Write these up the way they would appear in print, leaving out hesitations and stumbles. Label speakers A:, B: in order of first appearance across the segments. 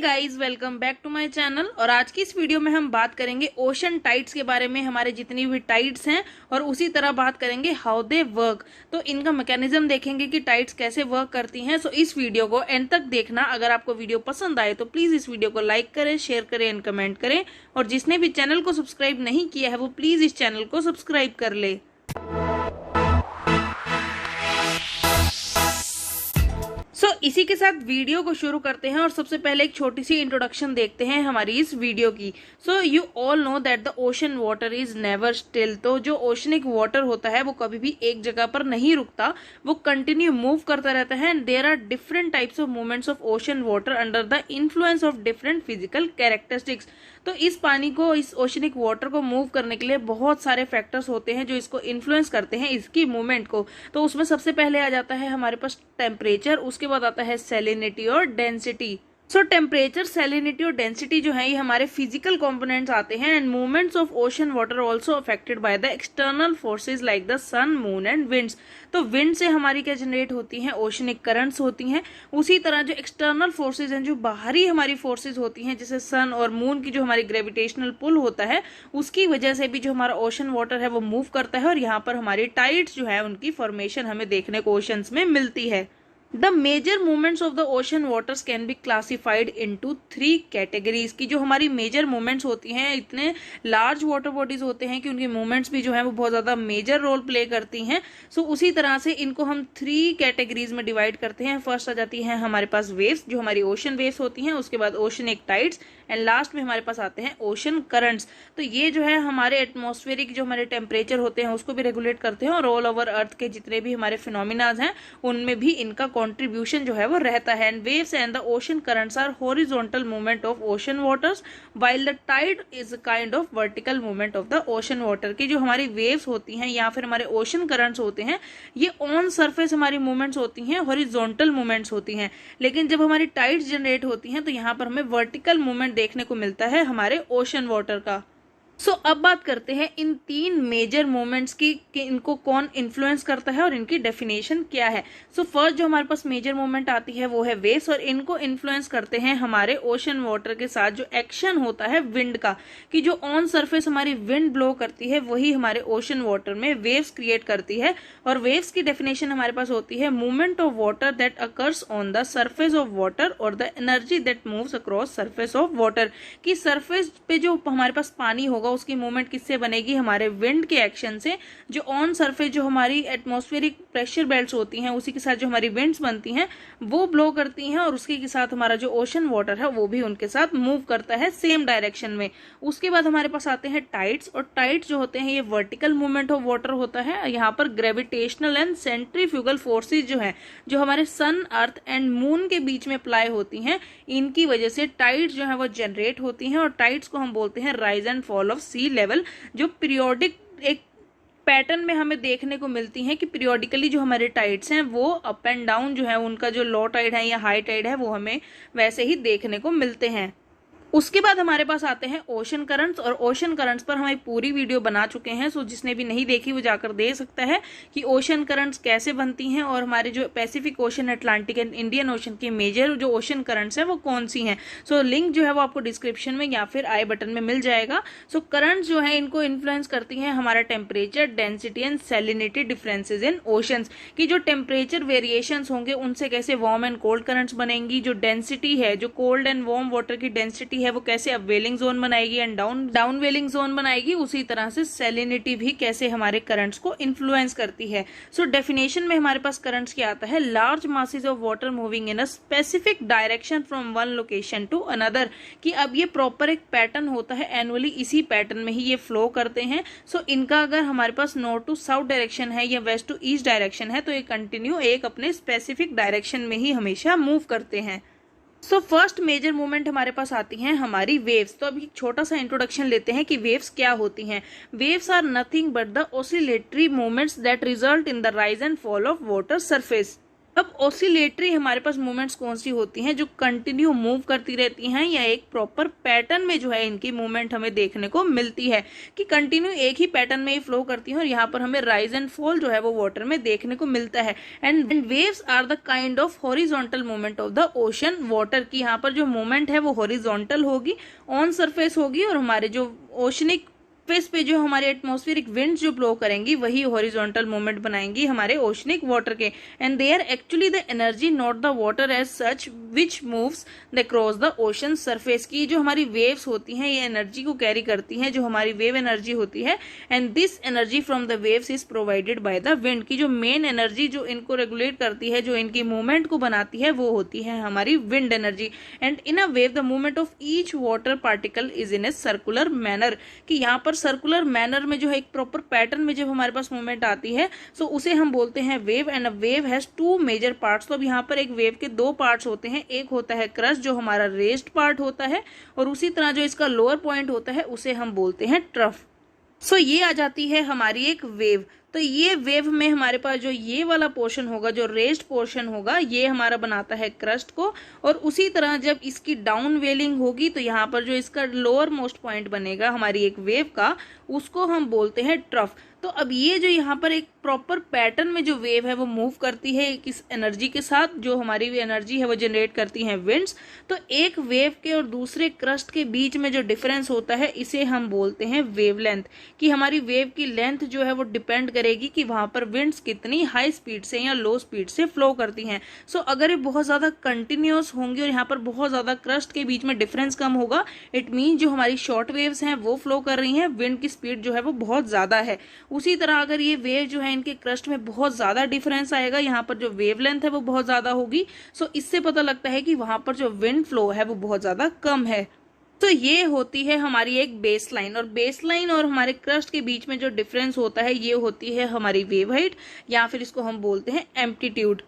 A: Guys, welcome back to my channel. और आज की इस वीडियो में हम बात करेंगे ओशन टाइड्स के बारे में, हमारे जितनी भी टाइड्स हैं, और उसी तरह बात करेंगे हाउ दे वर्क। तो इनका मैकेनिज्म देखेंगे कि टाइड्स कैसे वर्क करती हैं। सो इस वीडियो को एंड तक देखना। अगर आपको वीडियो पसंद आए तो प्लीज इस वीडियो को लाइक करें, शेयर करें एंड कमेंट करें। और जिसने भी चैनल को सब्सक्राइब नहीं किया है वो प्लीज इस चैनल को सब्सक्राइब कर ले। इसी के साथ वीडियो को शुरू करते हैं और सबसे पहले एक छोटी सी इंट्रोडक्शन देखते हैं हमारी इस वीडियो की। So you all know that the ocean water is never still. तो जो ओशनिक वाटर होता है वो कभी भी एक जगह पर नहीं रुकता, वो कंटिन्यू मूव करता रहता है। And there are different types of movements of ocean water under the influence of different physical characteristics. तो इस पानी को, इस ओशनिक वाटर को मूव करने के लिए बहुत सारे फैक्टर्स होते हैं जो इसको इन्फ्लुएंस करते हैं, इसकी मूवमेंट को। तो उसमें सबसे पहले आ जाता है हमारे पास टेम्परेचर, उसके बाद आता है सैलिनिटी और डेंसिटी। सो टेम्परेचर, सैलिनिटी और डेंसिटी जो है ये हमारे फिजिकल कंपोनेंट्स आते हैं। And movements of ocean water also affected by the external forces like the sun, moon and winds. तो विंड से हमारी क्या जनरेट होती हैं, ओशनिक करंट्स होती हैं। उसी तरह जो एक्सटर्नल फोर्सेज हैं, जो बाहरी हमारी फोर्सेज होती हैं, जैसे सन और मून की जो हमारी ग्रेविटेशनल पुल होता है, उसकी वजह से भी जो हमारा ओशन वाटर है वो मूव करता है। और यहाँ पर हमारी टाइड्स जो है उनकी फॉर्मेशन हमें देखने को ओशंस में मिलती है। The major movements of the ocean waters can be classified into 3 categories। की जो हमारी मेजर मूवमेंट्स होती हैं, इतने लार्ज वाटर बॉडीज होते हैं कि उनकी मूवमेंट्स भी जो है वो बहुत ज्यादा मेजर रोल प्ले करती हैं। सो उसी तरह से इनको हम 3 कैटेगरीज में डिवाइड करते हैं। फर्स्ट आ जाती है हमारे पास वेव्स, जो हमारी ओशन वेव्स होती हैं, उसके बाद ओशनिक टाइड्स, एंड लास्ट में हमारे पास आते हैं ओशन करंट्स। तो ये जो है हमारे एटमॉस्फेरिक जो हमारे टेम्परेचर होते हैं उसको भी रेगुलेट करते हैं, और ऑल ओवर अर्थ के जितने भी हमारे फिनोमिनाज हैं उनमें भी इनका कंट्रीब्यूशन जो है वो रहता है। And waves and the ocean currents are horizontal movement of ocean waters, while the tide is kind of vertical movement of the ocean water. की जो हमारी वेव्स होती हैं या फिर हमारे ओशन करंट्स होते हैं, ये ऑन सरफेस हमारी मूवमेंट्स होती हैं, हॉरिजॉन्टल मूवमेंट्स होती हैं। लेकिन जब हमारी टाइड्स जनरेट होती हैं तो यहाँ पर हमें वर्टिकल मूवमेंट देखने को मिलता है हमारे ओशन वाटर का। सो अब बात करते हैं इन 3 मेजर मूवमेंट्स की कि इनको कौन इन्फ्लुएंस करता है और इनकी डेफिनेशन क्या है। सो फर्स्ट जो हमारे पास मेजर मूवमेंट आती है वो है वेव्स, और इनको इन्फ्लुएंस करते हैं हमारे ओशन वाटर के साथ जो एक्शन होता है विंड का। कि जो ऑन सरफेस हमारी विंड ब्लो करती है वही हमारे ओशन वाटर में वेव्स क्रिएट करती है। और वेव्स की डेफिनेशन हमारे पास होती है movement of water that occurs on the surface of water और the energy that moves across surface of water. कि सरफेस पे जो हमारे पास पानी होगा उसकी मूवमेंट किससे बनेगी, हमारे विंड के एक्शन से। जो ऑन सरफेस जो हमारी एटमॉस्फेरिक प्रेशर बेल्ट्स होती हैं उसी के साथ जो हमारी विंड्स बनती हैं वो ब्लो करती हैं, और उसके साथ हमारा जो ओशन वाटर है वो भी उनके साथ मूव करता है सेम डायरेक्शन में। उसके बाद हमारे पास आते हैं टाइड्स, और टाइड्स जो होते हैं ये वर्टिकल मूवमेंट ऑफ वाटर होता है। यहाँ पर ग्रेविटेशनल एंड सेंट्रीफ्यूगल फोर्सेज जो है, जो हमारे सन, अर्थ एंड मून के बीच में अप्लाई होती हैं, इनकी वजह से टाइड्स जो है वो जनरेट होती हैं। और टाइड्स को हम बोलते हैं rise and fall of sea level, जो पीरियोडिक एक पैटर्न में हमें देखने को मिलती हैं। कि पीरियोडिकली जो हमारे टाइड्स हैं वो अप एंड डाउन जो है, उनका जो लो टाइड है या हाई टाइड है वो हमें वैसे ही देखने को मिलते हैं। उसके बाद हमारे पास आते हैं ओशन करंट्स, और ओशन करंट्स पर हमारी पूरी वीडियो बना चुके हैं। सो जिसने भी नहीं देखी वो जाकर देख सकता है कि ओशन करंट्स कैसे बनती हैं, और हमारे जो Pacific ocean, Atlantic and Indian ocean की मेजर जो ओशन करंट्स हैं वो कौन सी हैं। सो लिंक जो है वो आपको डिस्क्रिप्शन में या फिर आई बटन में मिल जाएगा। सो करंट्स जो है इनको इन्फ्लुएंस करती हैं हमारा temperature, density and salinity differences in oceans. की जो टेम्परेचर वेरिएशंस होंगे उनसे कैसे वार्म एंड कोल्ड करंट्स बनेंगी। जो डेंसिटी है, जो कोल्ड एंड वार्म वाटर की डेंसिटी है वो कैसे अप वेलिंग जोन बनाएगी एंड डाउन वेलिंग जोन बनाएगी। उसी तरह से सैलिनिटी भी कैसे हमारे करंट्स को इन्फ्लुएंस करती है। सो डेफिनेशन में हमारे पास करंट्स क्या आता है, large masses of water moving in a specific direction from one location to another. कि अब ये प्रॉपर एक पैटर्न होता है, एनुअली इसी पैटर्न में ही ये फ्लो करते हैं। सो इनका अगर हमारे पास नॉर्थ टू साउथ डायरेक्शन है या वेस्ट टू ईस्ट डायरेक्शन है तो ये कंटिन्यू एक अपने स्पेसिफिक डायरेक्शन में ही हमेशा मूव करते हैं। सो फर्स्ट मेजर मूवमेंट हमारे पास आती हैं हमारी वेव्स। तो अभी छोटा सा इंट्रोडक्शन लेते हैं कि वेव्स क्या होती हैं। Waves are nothing but the oscillatory movements that result in the rise and fall of water surface. अब ऑसिलेटरी हमारे पास मूवमेंट्स कौन सी होती हैं, जो कंटिन्यू मूव करती रहती हैं या एक प्रॉपर पैटर्न में जो है इनकी मूवमेंट हमें देखने को मिलती है, कि कंटिन्यू एक ही पैटर्न में ही फ्लो करती हैं और यहाँ पर हमें राइज एंड फॉल जो है वो वाटर में देखने को मिलता है। And waves are the kind of horizontal movement of the ocean water, की यहाँ पर जो मूवमेंट है वो हॉरिजॉन्टल होगी, ऑन सरफेस होगी, और हमारे जो ओशनिक सरफेस पे जो हमारे एटमॉस्फेरिक विंड्स जो ब्लो करेंगी वही हॉरिजॉन्टल मूवमेंट बनाएंगी हमारे ओशनिक वाटर के। And they are actually the energy not the water as such which moves the cross the ocean surface, की जो हमारी वेव्स होती हैं ये एनर्जी को कैरी करती हैं, जो हमारी वेव एनर्जी होती है। And this energy from the waves is provided by the wind, की जो मेन एनर्जी जो इनको रेगुलेट करती है, जो इनकी मूवमेंट को बनाती है, वो होती है हमारी wind energy. And in a wave the movement of each water particle is in a circular manner, कि यहाँ पर सर्कुलर मैनर में जो है एक प्रॉपर पैटर्न में जब हमारे पास मूवमेंट आती है सो उसे हम बोलते हैं wave. And a wave has two major parts, तो अब यहाँ पर एक वेव के दो पार्ट्स होते हैं, एक होता है क्रस्ट जो हमारा रेस्ड पार्ट होता है, और उसी तरह जो इसका लोअर पॉइंट होता है उसे हम बोलते हैं ट्रफ। सो ये आ जाती है हमारी एक वेव। तो ये वेव में हमारे पास जो ये वाला पोर्शन होगा, जो रेस्ड पोर्शन होगा, ये हमारा बनाता है क्रस्ट को, और उसी तरह जब इसकी डाउन वेलिंग होगी तो यहाँ पर जो इसका लोअर मोस्ट पॉइंट बनेगा हमारी एक वेव का, उसको हम बोलते हैं ट्रफ। तो अब ये जो यहाँ पर एक प्रॉपर पैटर्न में जो वेव है वो मूव करती है किस एनर्जी के साथ, जो हमारी एनर्जी है वो जनरेट करती है विंड्स। तो एक वेव के और दूसरे क्रस्ट के बीच में जो डिफरेंस होता है इसे हम बोलते हैं वेवलेंथ, कि हमारी वेव की लेंथ जो है वो डिपेंड करेगी कि वहां पर विंड्स कितनी हाई स्पीड से या लो स्पीड से फ्लो करती हैं। सो अगर ये बहुत ज्यादा कंटिन्यूअस होंगी और यहाँ पर बहुत ज्यादा क्रस्ट के बीच में डिफरेंस कम होगा, इट मीन जो हमारी शॉर्ट वेव्स हैं वो फ्लो कर रही हैं, विंड की स्पीड जो है वो बहुत ज्यादा है। उसी तरह अगर ये वेव जो है इनके क्रस्ट में बहुत ज्यादा डिफरेंस आएगा, यहाँ पर जो वेवलेंथ है वो बहुत ज्यादा होगी, सो इससे पता लगता है कि वहां पर जो विंड फ्लो है वो बहुत ज्यादा कम है। तो ये होती है हमारी एक बेस लाइन, और बेस लाइन और हमारे क्रस्ट के बीच में जो डिफरेंस होता है ये होती है हमारी वेव हाइट, या फिर इसको हम बोलते हैं एम्पलीट्यूड।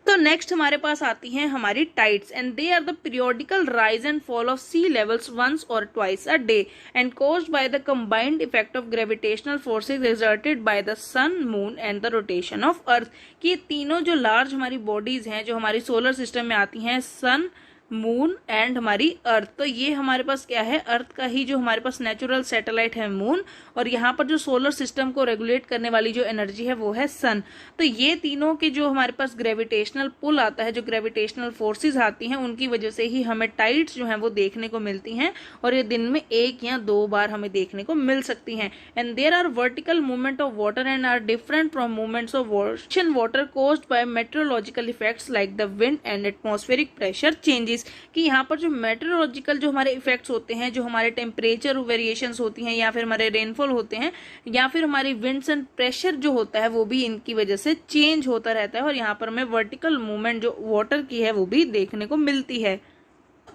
A: तो नेक्स्ट हमारे पास आती हैं हमारी tides, and they are the periodical rise and fall of sea levels once or twice a day and caused by the combined effect of gravitational forces exerted by the sun, moon and the rotation of earth. कि ये तीनों जो large हमारी bodies हैं जो हमारी solar system में आती हैं, सन, मून एंड हमारी अर्थ, तो ये हमारे पास क्या है, अर्थ का ही जो हमारे पास नेचुरल सैटेलाइट है मून, और यहाँ पर जो सोलर सिस्टम को रेगुलेट करने वाली जो एनर्जी है वो है सन। तो ये तीनों के जो हमारे पास ग्रेविटेशनल पुल आता है, जो ग्रेविटेशनल फोर्सेस आती हैं, उनकी वजह से ही हमें टाइड्स जो हैं वो देखने को मिलती हैं, और ये दिन में एक या दो बार हमें देखने को मिल सकती हैं। And there are vertical movement of water and are different from movements of ocean water caused by meteorological effects like the wind and atmospheric pressure changes, कि यहाँ पर जो मेट्रोलॉजिकल जो हमारे इफेक्ट्स होते हैं, जो हमारे टेम्परेचर वेरिएशंस होती हैं, या फिर हमारे रेनफॉल होते हैं, या फिर हमारी विंड्स एंड प्रेशर जो होता है वो भी इनकी वजह से चेंज होता रहता है, और यहाँ पर हमें वर्टिकल मूवमेंट जो वाटर की है वो भी देखने को मिलती है।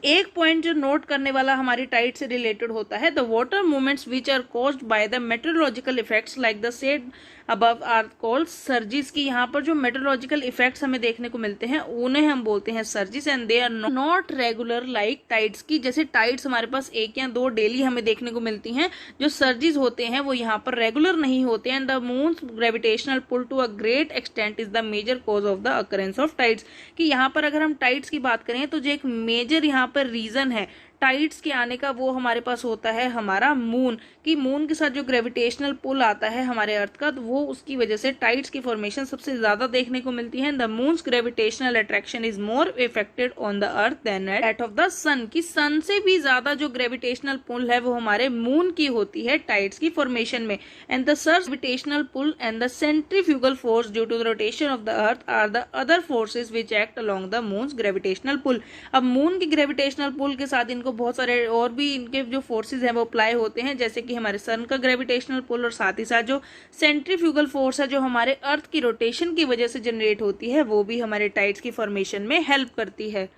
A: एक पॉइंट जो नोट करने वाला हमारी टाइड से रिलेटेड होता है, the water movements which are caused by the meteorological effects like the said above are called surges, की यहाँ पर जो मेट्रोलॉजिकल इफेक्ट्स हमें देखने को मिलते हैं उन्हें हम बोलते हैं surges. And they are not regular like tides, की जैसे टाइड्स हमारे पास एक या दो डेली हमें देखने को मिलती हैं, जो सर्जिस होते हैं वो यहाँ पर रेगुलर नहीं होते हैं। The moon's gravitational pull to a great extent is the major cause of the occurrence of tides, कि यहाँ पर अगर हम टाइड्स की बात करें तो जो एक मेजर यहाँ पर रीजन है टाइड्स के आने का वो हमारे पास होता है हमारा मून, कि मून के साथ जो ग्रेविटेशनल पुल आता है हमारे अर्थ का, तो वो उसकी वजह से टाइड्स की फॉर्मेशन सबसे ज्यादा देखने को मिलती है। The moon's gravitational attraction is more effected on the earth than that of the sun, की सन से भी ज्यादा जो ग्रेविटेशनल पुल है वो हमारे मून की होती है टाइड्स की फॉर्मेशन में। एंड द सर्च gravitational pull and the centrifugal force due to the rotation of the earth are the other forces which act along the moon's gravitational pull. अब मून की ग्रेविटेशनल पुल के साथ इनको बहुत सारे और भी इनके जो फोर्सेज हैं वो अप्लाई होते हैं, जैसे कि हमारे सन का ग्रेविटेशनल पुल, और साथ ही साथ जो सेंट्रीफ्यूगल फोर्स है जो हमारे अर्थ की रोटेशन की वजह से जनरेट होती है, वो भी हमारे टाइड्स की फॉर्मेशन में हेल्प करती है।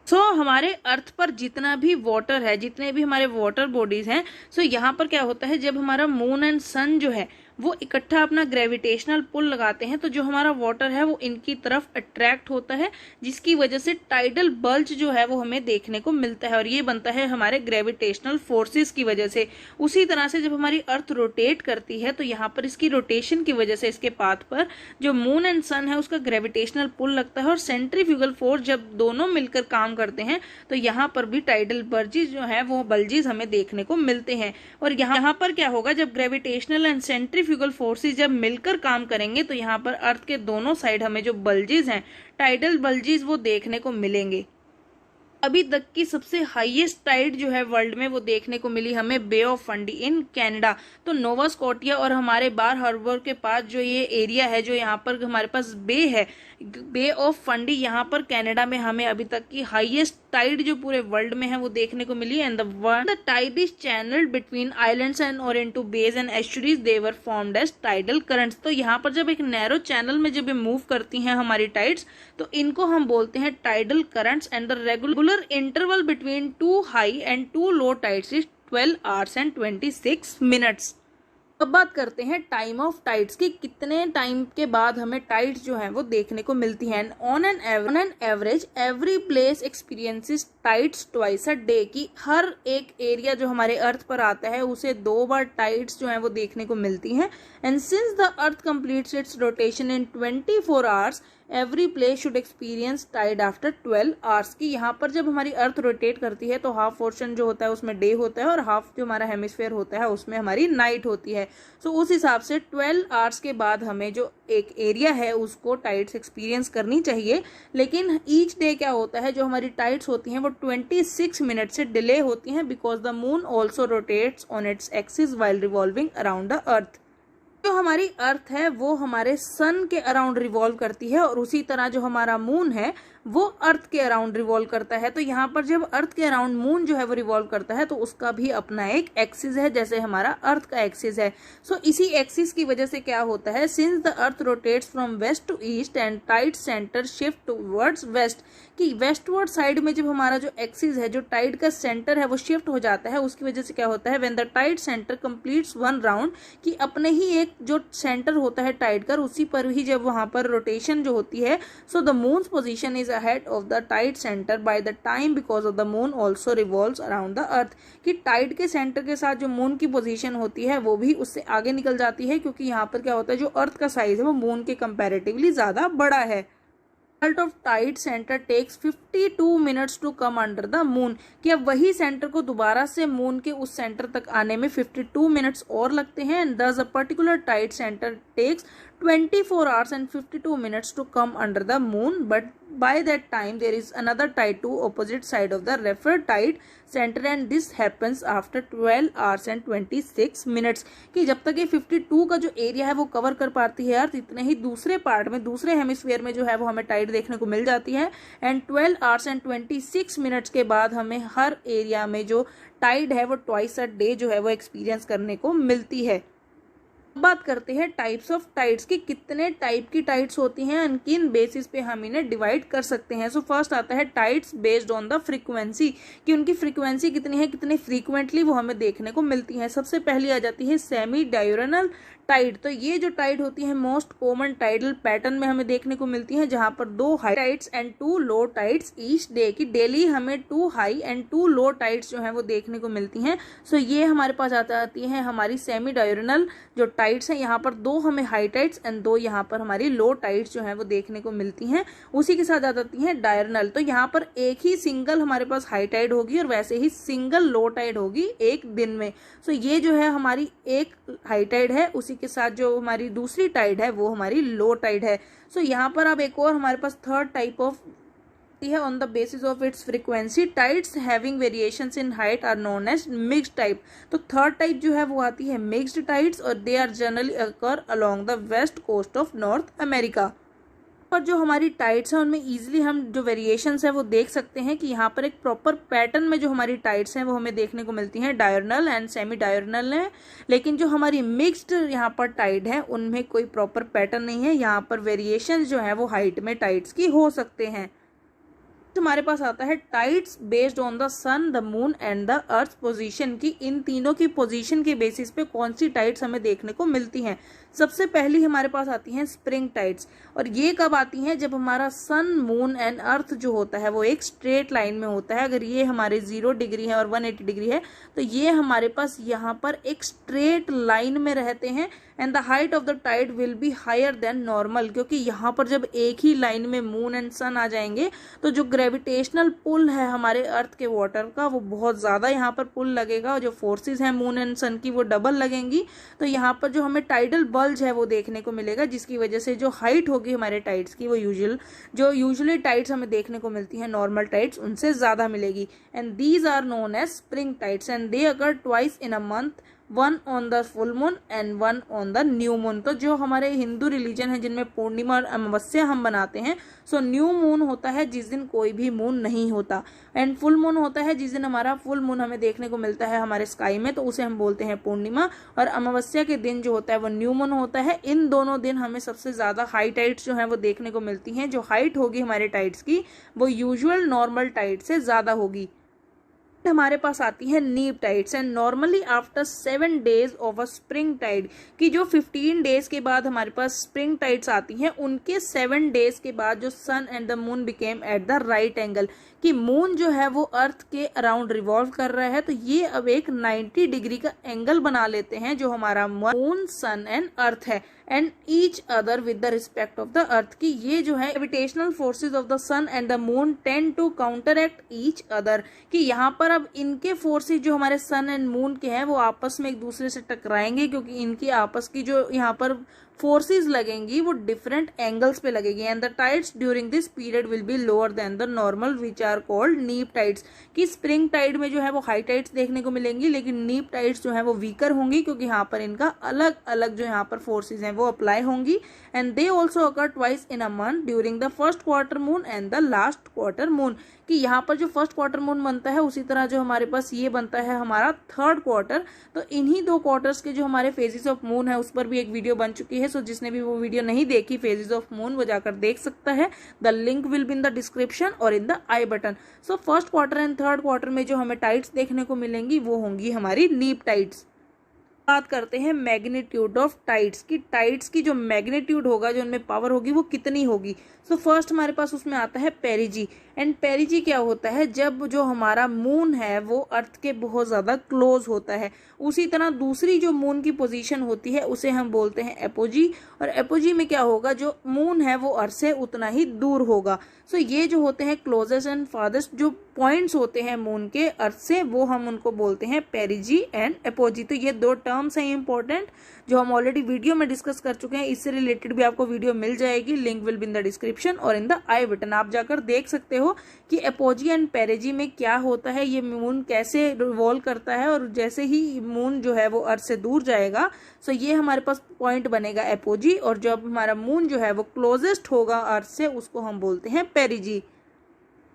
A: हमारे अर्थ पर जितना भी वाटर है, जितने भी हमारे वाटर बॉडीज हैं, यहाँ पर क्या होता है, जब हमारा मून एंड सन जो है वो इकट्ठा अपना ग्रेविटेशनल पुल लगाते हैं, तो जो हमारा वाटर है वो इनकी तरफ अट्रैक्ट होता है, जिसकी वजह से टाइडल बल्ज जो है वो हमें देखने को मिलता है, और ये बनता है हमारे ग्रेविटेशनल फोर्सेस की वजह से। उसी तरह से जब हमारी अर्थ रोटेट करती है तो यहाँ पर इसकी रोटेशन की वजह से इसके पाथ पर जो मून एंड सन है उसका ग्रेविटेशनल पुल लगता है, और सेंट्रीफ्यूगल फोर्स जब दोनों मिलकर काम करते हैं तो यहाँ पर भी टाइडल बल्जिस जो है वो बल्जिस हमें देखने को मिलते हैं। और यहाँ पर क्या होगा, जब ग्रेविटेशनल एंड सेंट्रीफ्यूगल फोर्सेस जब मिलकर काम करेंगे तो यहाँ पर अर्थ के दोनों साइड हमें जो बल्जिस हैं, टाइडल बल्जिस, वो देखने को मिलेंगे। अभी तक की सबसे हाईएस्ट टाइड जो है वर्ल्ड में वो देखने को मिली हमें बे ऑफ फंडी इन कनाडा। तो नोवा स्कॉटिया और हमारे बार हार्बर के पास जो ये एरिया है, जो यहाँ पर हमारे पास बे है, बे ऑफ फंडी, यहाँ पर कनाडा में हमें अभी तक की हाईएस्ट टाइड जो पूरे वर्ल्ड में है वो देखने को मिली। And the tide is channelled between islands and और into bays and estuaries, they were formed as tidal currents. तो यहाँ पर जब एक नैरो चैनल में जब ये मूव करती हैं हमारी टाइड्स, तो इनको हम बोलते हैं tidal currents. And the regular interval between two high and two low tides is 12 hours and 26 minutes। अब बात करते हैं टाइम ऑफ टाइड्स की, कितने टाइम के बाद हमें टाइड्स जो है वो देखने को मिलती हैं। On an average every place experiences tides twice a day, की हर एक एरिया जो हमारे अर्थ पर आता है उसे 2 बार टाइड्स जो है वो देखने को मिलती हैं। And since the earth completes its rotation in 24 hours, every place should experience tide after 12 hours। की यहाँ पर जब हमारी अर्थ रोटेट करती है तो हाफ पोर्शन जो होता है उसमें डे होता है, और हाफ जो हमारा हेमिस्फेयर होता है उसमें हमारी नाइट होती है। सो उस हिसाब से 12 hours के बाद हमें जो एक एरिया है उसको टाइड्स एक्सपीरियंस करनी चाहिए। लेकिन ईच डे क्या होता है, जो हमारी टाइड्स होती हैं वो 26 मिनट से डिले होती हैं, because the moon also rotates on its axis while revolving around the earth. जो हमारी अर्थ है वो हमारे सन के अराउंड रिवॉल्व करती है, और उसी तरह जो हमारा मून है वो अर्थ के अराउंड रिवॉल्व करता है। तो यहाँ पर जब अर्थ के अराउंड मून जो है वो रिवॉल्व करता है तो उसका भी अपना एक एक्सिस है, जैसे हमारा अर्थ का एक्सिस है। सो इसी एक्सिस की वजह से क्या होता है, since the earth rotates from west to east and tide centre shift towards west, कि वेस्टवर्ड साइड में जब हमारा जो एक्सिस है, जो टाइड का सेंटर है वो शिफ्ट हो जाता है, उसकी वजह से क्या होता है, when the tide centre completes one round, कि अपने ही एक जो सेंटर होता है टाइड का उसी पर ही जब वहां पर रोटेशन जो होती है, so the moons position is ahead of the tide center by the time because of the moon also revolves around the earth, कि टाइड के सेंटर के साथ जो मून की पोजीशन होती है वो भी उससे आगे निकल जाती है, क्योंकि यहाँ पर क्या होता है, जो अर्थ का साइज है वो मून के कंपैरेटिवली ज्यादा बड़ा है। of tide center takes 52 minutes to come under the moon, कि अब वही सेंटर को दोबारा से मून के उस सेंटर तक आने में 52 मिनट्स और लगते हैं। And thus a particular tide center takes 24 hours and 52 minutes to come under the moon, but by that time there is another tide to opposite side of the referred tide center, and this happens after 12 hours and 26 minutes, कि जब तक ये 52 का जो area है वो cover कर पाती है अर्थ, इतने ही दूसरे पार्ट में, दूसरे हेमिस्फीयर में जो है वो हमें टाइड देखने को मिल जाती है। एंड 12 hours and 26 minutes के बाद हमें हर एरिया में जो टाइड है वो ट्वाइस अ डे जो है वो एक्सपीरियंस करने को मिलती है। बात करते हैं टाइप्स ऑफ टाइड्स की, कितने टाइप की टाइड्स होती हैं और किन बेसिस पे हम इन्हें डिवाइड कर सकते हैं। सो फर्स्ट आता है tides based on the frequency, कि उनकी फ्रीक्वेंसी कितनी है, कितनी फ्रीक्वेंटली वो हमें देखने को मिलती है। सबसे पहली आ जाती है सेमी डायurnal टाइड। तो ये जो टाइड होती है मोस्ट कॉमन टाइडल पैटर्न में हमें देखने को मिलती है, जहां पर 2 high tides and 2 low tides each day, की डेली हमें 2 हाई एंड 2 लो टाइड्स जो है वो देखने को मिलती हैं। सो ये हमारे पास आती है हमारी सेमी डायurnal जो टाइड्स हैं, यहाँ पर 2 हमें हाई टाइड्स एंड 2 यहाँ पर हमारी लो टाइड्स जो है वो देखने को मिलती हैं। उसी के साथ आ जाती है डायurnal, तो यहाँ पर एक ही सिंगल हमारे पास हाई टाइड होगी और वैसे ही सिंगल लो टाइड होगी एक दिन में। सो ये जो है हमारी एक हाई टाइड है, उसी के साथ जो हमारी दूसरी टाइड है वो हमारी लो टाइड है। सो यहाँ पर अब एक और हमारे पास थर्ड टाइप ऑफ है on the basis of its frequency, tides having variations in height are known as mixed type. तो थर्ड टाइप जो है वो आती है मिक्स्ड टाइड्स, और they are generally occur along the west coast of North America. पर जो हमारी टाइड्स हैं उनमें इजीली हम जो वेरिएशंस है वो देख सकते हैं कि यहाँ पर एक प्रॉपर पैटर्न में जो हमारी टाइड्स हैं वो हमें देखने को मिलती हैं, डायurnal एंड सेमी डायurnal है। लेकिन जो हमारी मिक्स्ड यहाँ पर टाइड है उनमें कोई प्रॉपर पैटर्न नहीं है, यहाँ पर वेरिएशंस जो है वो हाइट में टाइड्स की हो सकते हैं। हमारे पास आता है tides based on the sun, the moon and the earth position, की इन तीनों की पोजीशन के बेसिस पे कौन सी टाइड्स हमें देखने को मिलती हैं। सबसे पहली हमारे पास आती हैं स्प्रिंग टाइड्स, और ये कब आती हैं, जब हमारा सन, मून एंड अर्थ जो होता है वो एक स्ट्रेट लाइन में होता है। अगर ये हमारे 0 डिग्री है और 180 डिग्री है तो ये हमारे पास यहाँ पर एक स्ट्रेट लाइन में रहते हैं, and the height of the tide will be higher than normal, क्योंकि यहाँ पर जब एक ही लाइन में मून एंड सन आ जाएंगे तो जो ग्रेविटेशनल पुल है हमारे अर्थ के वाटर का वो बहुत ज़्यादा यहाँ पर पुल लगेगा, और जो फोर्सेस हैं मून एंड सन की वो डबल लगेंगी। तो यहाँ पर जो हमें टाइडल बल्ज है वो देखने को मिलेगा, जिसकी वजह से जो हाइट होगी हमारे टाइड्स की वो यूजुअली टाइड्स हमें देखने को मिलती है नॉर्मल टाइड्स उनसे ज़्यादा मिलेगी। And these are known as spring tides and they occur twice in a month, 1 on the full moon एंड 1 ऑन द न्यू मून। तो जो हमारे हिंदू रिलीजन है जिनमें पूर्णिमा और अमावस्या हम बनाते हैं, सो न्यू मून होता है जिस दिन कोई भी मून नहीं होता, एंड फुल मून होता है जिस दिन हमारा फुल मून हमें देखने को मिलता है हमारे स्काई में, तो उसे हम बोलते हैं पूर्णिमा। और अमावस्या के दिन जो होता है वो न्यू मून होता है। इन दोनों दिन हमें सबसे ज्यादा हाई टाइड्स जो है वो देखने को मिलती हैं। जो हाइट होगी हमारे टाइड्स की वो यूजुअल नॉर्मल टाइड से ज्यादा होगी। हमारे पास आती है neap tides, and normally after 7 days of a spring tide, की जो 15 डेज के बाद हमारे पास स्प्रिंग टाइड्स आती हैं, उनके 7 डेज के बाद जो sun and the moon became at the right angle, कि मून जो है वो अर्थ के अराउंड रिवॉल्व कर रहा है, तो ये अब एक 90 डिग्री का एंगल बना लेते हैं जो हमारा मून, सन एंड अर्थ है, and each other with the respect of the earth, की ये जो है gravitational forces of the sun and the moon tend to counteract each other, कि यहाँ पर अब इनके फोर्सेज जो हमारे सन एंड मून के हैं वो आपस में एक दूसरे से टकराएंगे, क्योंकि इनकी आपस की जो यहाँ पर फोर्सेस लगेंगी वो डिफरेंट एंगल्स पे लगेगी, and the tides during this period will be lower than the normal which are called neap tides, कि स्प्रिंग टाइड में जो है वो हाई टाइड्स देखने को मिलेंगी, लेकिन नीप टाइड्स जो है वो वीकर होंगी, क्योंकि यहाँ पर इनका अलग अलग जो यहाँ पर फोर्सेज हैं वो अप्लाई होंगी। And they also occur twice in a month during the first quarter moon and the last quarter moon, कि यहाँ पर जो फर्स्ट क्वार्टर मून बनता है उसी तरह जो हमारे पास ये बनता है हमारा थर्ड क्वार्टर। तो इन्हीं 2 क्वार्टर्स के जो हमारे फेजेस ऑफ मून है उस पर भी एक वीडियो बन चुकी है, सो जिसने भी वो वीडियो नहीं देखी फेजेस ऑफ मून वो जाकर देख सकता है। The link will be in the description और in the I button. So first quarter and third quarter में जो हमें टाइड्स देखने को मिलेंगी वो होंगी हमारी नीप टाइड्स। बात करते हैं मैग्नीट्यूड ऑफ टाइड्स की, टाइड्स की जो मैग्नीट्यूड होगा, जो उनमें पावर होगी वो कितनी होगी। सो फर्स्ट हमारे पास उसमें आता है पेरिजी, एंड पेरिजी क्या होता है, जब जो हमारा मून है वो अर्थ के बहुत ज्यादा क्लोज होता है। उसी तरह दूसरी जो मून की पोजीशन होती है उसे हम बोलते हैं एपोजी, और एपोजी में क्या होगा, जो मून है वो अर्थ से उतना ही दूर होगा। सो ये जो होते हैं क्लोजेस्ट एंड फारदेस्ट जो पॉइंट्स होते हैं मून के अर्थ से, वो हम उनको बोलते हैं पेरिजी एंड एपोजी। तो ये 2 टर्म्स हैं इंपॉर्टेंट जो हम ऑलरेडी वीडियो में डिस्कस कर चुके हैं। इससे रिलेटेड भी आपको वीडियो मिल जाएगी, link will be in the description और इन द आई बटन। आप जाकर देख सकते हो कि एपोजी एंड पेरिजी में क्या होता है, ये मून कैसे रिवॉल्व करता है, और जैसे ही मून जो है वो अर्थ से दूर जाएगा सो ये हमारे पास पॉइंट बनेगा एपोजी, और जब हमारा मून जो है वो क्लोजेस्ट होगा अर्थ से उसको हम बोलते हैं पेरिजी।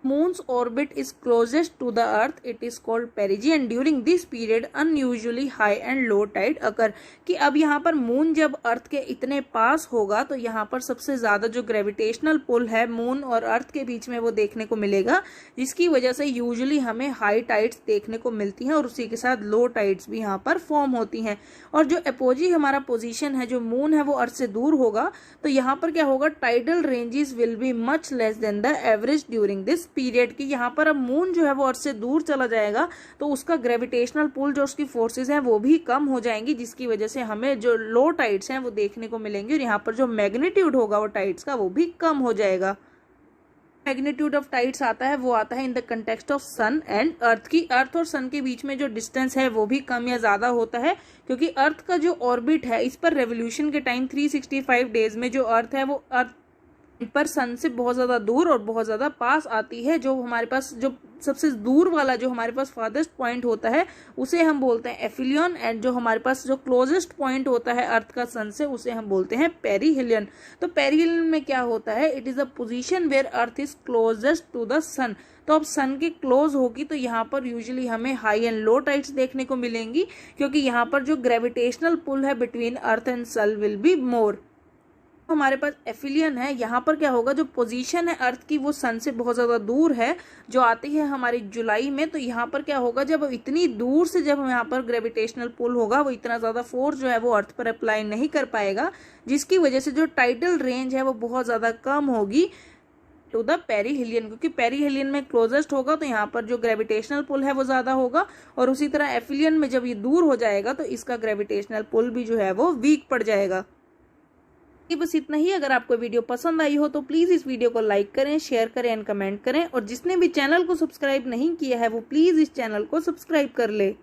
A: Moon's orbit is closest to the earth, it is called perigee, and during this period unusually high and low tide occur, कि अब यहाँ पर मून जब अर्थ के इतने पास होगा तो यहाँ पर सबसे ज्यादा जो ग्रेविटेशनल पुल है मून और अर्थ के बीच में वो देखने को मिलेगा, जिसकी वजह से यूजुअली हमें हाई टाइड्स देखने को मिलती हैं, और उसी के साथ लो टाइड्स भी यहाँ पर फॉर्म होती हैं। और जो एपोजी हमारा पोजीशन है, जो मून है वो अर्थ से दूर होगा, तो यहाँ पर क्या होगा, tidal ranges will be much less than the average during this period, की यहाँ पर अब मून जो है वो अर्थ से दूर चला जाएगा तो उसका ग्रेविटेशनल पुल, जो उसकी फोर्सेस हैं वो भी कम हो जाएंगी, जिसकी वजह से हमें जो लो टाइड्स हैं वो देखने को मिलेंगे, और यहाँ पर जो मैग्नीट्यूड होगा वो टाइड्स का वो भी कम हो जाएगा। मैग्नीट्यूड ऑफ टाइड्स आता है वो आता है in the context of sun and earth, की अर्थ और सन के बीच में जो डिस्टेंस है वो भी कम या ज्यादा होता है, क्योंकि अर्थ का जो ऑर्बिट है इस पर रेवोल्यूशन के टाइम 365 डेज में जो अर्थ है वो अर्थ पर सन से बहुत ज्यादा दूर और बहुत ज्यादा पास आती है। जो हमारे पास जो सबसे दूर वाला जो हमारे पास फारदेस्ट पॉइंट होता है उसे हम बोलते हैं एफिलियन, एंड जो हमारे पास जो क्लोजेस्ट पॉइंट होता है अर्थ का सन से उसे हम बोलते हैं पेरीहिलियन। तो पेरीहिलियन में क्या होता है, it is a position where earth is closest to the sun. तो अब सन के क्लोज होगी तो यहाँ पर यूजुअली हमें हाई एंड लो टाइड्स देखने को मिलेंगी, क्योंकि यहाँ पर जो ग्रेविटेशनल पुल है between earth and sun will be more. हमारे पास एफिलियन है, यहाँ पर क्या होगा, जो पोजीशन है अर्थ की वो सन से बहुत ज्यादा दूर है, जो आती है हमारी जुलाई में। तो यहाँ पर क्या होगा, जब इतनी दूर से जब यहाँ पर ग्रेविटेशनल पुल होगा, वो इतना ज्यादा फोर्स जो है वो अर्थ पर अप्लाई नहीं कर पाएगा, जिसकी वजह से जो टाइडल रेंज है वो बहुत ज्यादा कम होगी टू द पेरीहिलियन, क्योंकि पेरीहिलियन में क्लोजेस्ट होगा तो यहाँ पर जो ग्रेविटेशनल पुल है वो ज्यादा होगा, और उसी तरह एफिलियन में जब ये दूर हो जाएगा तो इसका ग्रेविटेशनल पुल भी जो है वो वीक पड़ जाएगा। बस इतना ही। अगर आपको वीडियो पसंद आई हो तो प्लीज इस वीडियो को लाइक करें, शेयर करें एंड कमेंट करें, और जिसने भी चैनल को सब्सक्राइब नहीं किया है वो प्लीज इस चैनल को सब्सक्राइब कर ले।